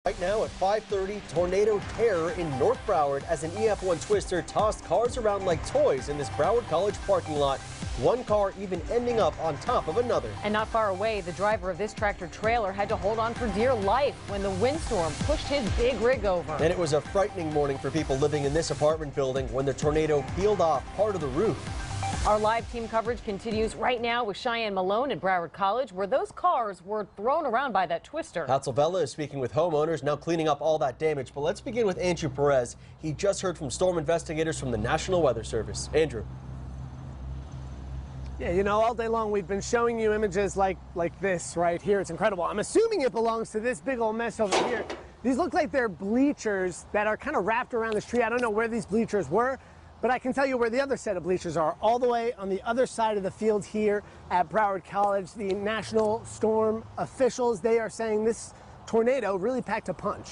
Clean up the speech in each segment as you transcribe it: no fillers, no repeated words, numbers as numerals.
Right now at 5:30, tornado terror in North Broward as an EF1 twister tossed cars around like toys in this Broward College parking lot. One car even ending up on top of another. And not far away, the driver of this tractor trailer had to hold on for dear life when the windstorm pushed his big rig over. And it was a frightening morning for people living in this apartment building when the tornado peeled off part of the roof. Our live team coverage continues right now with Cheyenne Malone at Broward College, where those cars were thrown around by that twister. Hatzel Vela is speaking with homeowners now cleaning up all that damage. But let's begin with Andrew Perez. He just heard from storm investigators from the National Weather Service. Andrew. Yeah, you know, all day long we've been showing you images like this right here. It's incredible. I'm assuming it belongs to this big old mess over here. These look like they're bleachers that are kind of wrapped around this tree. I don't know where these bleachers were, but I can tell you where the other set of bleachers are, all the way on the other side of the field here at Broward College. The National Storm officials, they are saying this tornado really packed a punch.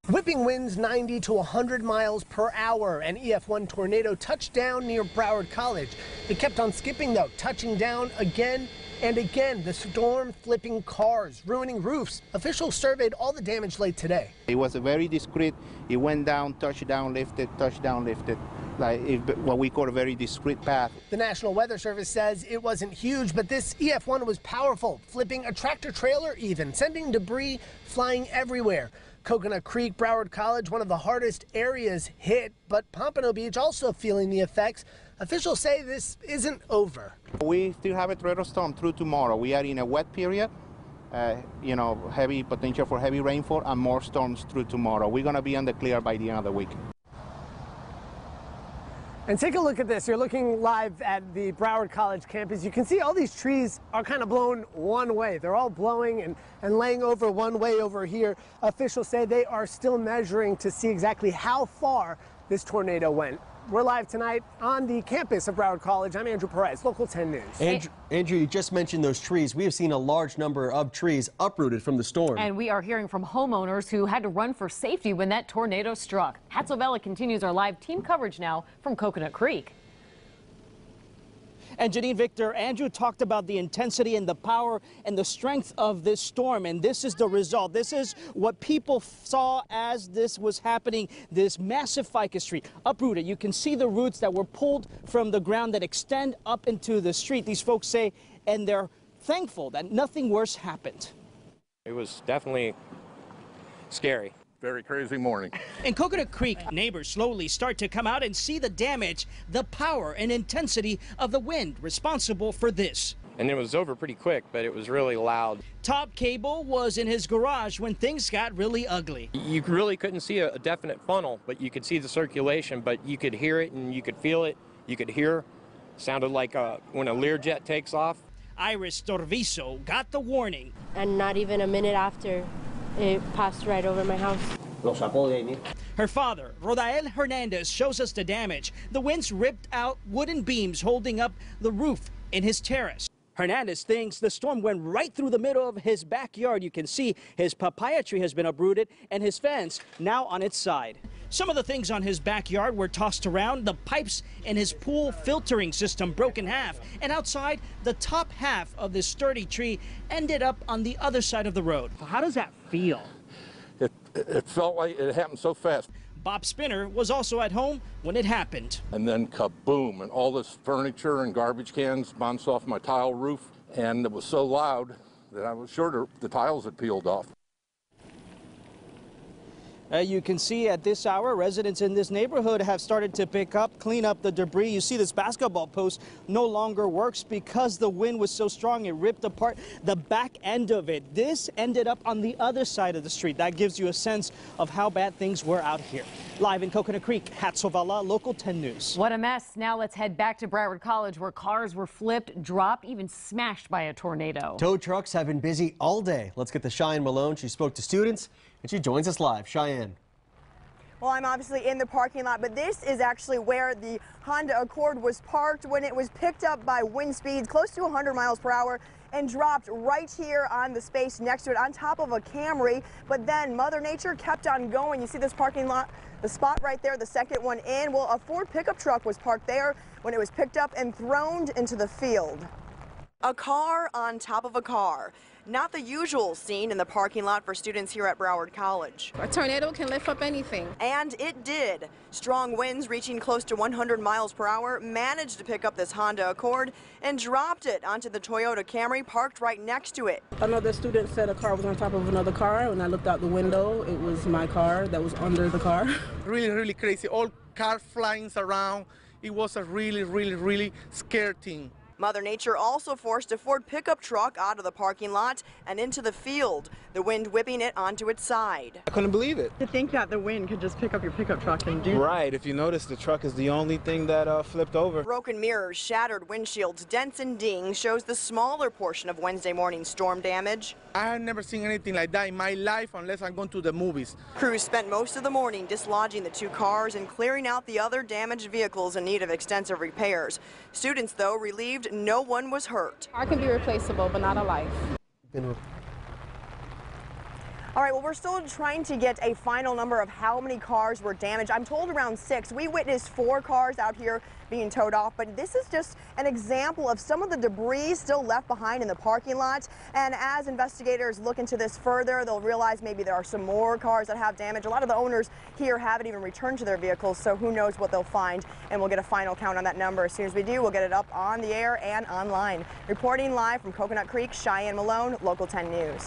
Whipping winds 90 to 100 miles per hour. An EF1 tornado touched down near Broward College. It kept on skipping though, touching down again and again. The storm flipping cars, ruining roofs. Officials surveyed all the damage late today. It was a very discreet. It went down, touchdown, lifted, touchdown, lifted. Like what we call a very discreet path. The National Weather Service says it wasn't huge, but this EF1 was powerful, flipping a tractor trailer even, sending debris flying everywhere. Coconut Creek, Broward College, one of the hardest areas hit, but Pompano Beach also feeling the effects. Officials say this isn't over. We still have a tornado storm through tomorrow. We are in a wet period, heavy potential for heavy rainfall and more storms through tomorrow. We're going to be on the clear by the end of the week. And take a look at this. You're looking live at the Broward College campus. You can see all these trees are kind of blown one way. They're all blowing and laying over one way over here. Officials say they are still measuring to see exactly how far this tornado went. We're live tonight on the campus of Broward College. I'm Andrew Perez, Local 10 News. Andrew, you just mentioned those trees. We have seen a large number of trees uprooted from the storm. And we are hearing from homeowners who had to run for safety when that tornado struck. Hatzel Vela continues our live team coverage now from Coconut Creek. And Janine, Victor, Andrew talked about the intensity and the power and the strength of this storm, and this is the result. This is what people saw as this was happening. This massive ficus tree uprooted. You can see the roots that were pulled from the ground that extend up into the street. These folks say, and they're thankful that nothing worse happened. It was definitely scary. Very crazy morning. In Coconut Creek, neighbors slowly start to come out and see the damage, the power and intensity of the wind responsible for this. And it was over pretty quick, but it was really loud. Top Cable was in his garage when things got really ugly. You really couldn't see a definite funnel, but you could see the circulation, but you could hear it and you could feel it. You could hear. Sounded like when a Learjet takes off. Iris Torviso got the warning. And not even a minute after, it passed right over my house. Her father, Rodael Hernandez, shows us the damage. The winds ripped out wooden beams holding up the roof in his terrace. Hernandez thinks the storm went right through the middle of his backyard. You can see his papaya tree has been uprooted and his fence now on its side. Some of the things on his backyard were tossed around. The pipes in his pool filtering system broke in half. And outside, the top half of this sturdy tree ended up on the other side of the road. How does that feel? It felt like it happened so fast. Bob Spinner was also at home when it happened. And then kaboom, and all this furniture and garbage cans bounced off my tile roof. And it was so loud that I was sure the tiles had peeled off. You can see at this hour, residents in this neighborhood have started to clean up the debris. You see this basketball post no longer works because the wind was so strong. It ripped apart the back end of it. This ended up on the other side of the street. That gives you a sense of how bad things were out here. Live in Coconut Creek, Hatzel Vela, Local 10 News. What a mess. Now let's head back to Broward College, where cars were flipped, dropped, even smashed by a tornado. Tow trucks have been busy all day. Let's get to Cheyenne Malone. She spoke to students and she joins us live. Cheyenne. Well, I'm obviously in the parking lot, but this is actually where the Honda Accord was parked when it was picked up by wind speeds close to 100 miles per hour and dropped right here on the space next to it on top of a Camry. But then Mother Nature kept on going. You see this parking lot, the spot right there, the second one in. Well, a Ford pickup truck was parked there when it was picked up and thrown into the field. A car on top of a car. Not the usual scene in the parking lot for students here at Broward College. A tornado can lift up anything. And it did. Strong winds reaching close to 100 miles per hour managed to pick up this Honda Accord and dropped it onto the Toyota Camry parked right next to it. Another student said a car was on top of another car. When I looked out the window, it was my car that was under the car. Really crazy. All cars flying around. It was a really scary thing. Mother Nature also forced a Ford pickup truck out of the parking lot and into the field, the wind whipping it onto its side. I couldn't believe it. To think that the wind could just pick up your pickup truck and do Right, if you notice, the truck is the only thing that flipped over. Broken mirrors, shattered windshields, dents and dings shows the smaller portion of Wednesday morning storm damage. I have never seen anything like that in my life unless I'm going to the movies. Crews spent most of the morning dislodging the two cars and clearing out the other damaged vehicles in need of extensive repairs. Students, though, relieved no one was hurt. Car can be replaceable, but not a life. All right, well, we're still trying to get a final number of how many cars were damaged. I'm told around 6. We witnessed 4 cars out here being towed off, but this is just an example of some of the debris still left behind in the parking lot. And as investigators look into this further, they'll realize maybe there are some more cars that have damage. A lot of the owners here haven't even returned to their vehicles, so who knows what they'll find. And we'll get a final count on that number. As soon as we do, we'll get it up on the air and online. Reporting live from Coconut Creek, Cheyenne Malone, Local 10 News.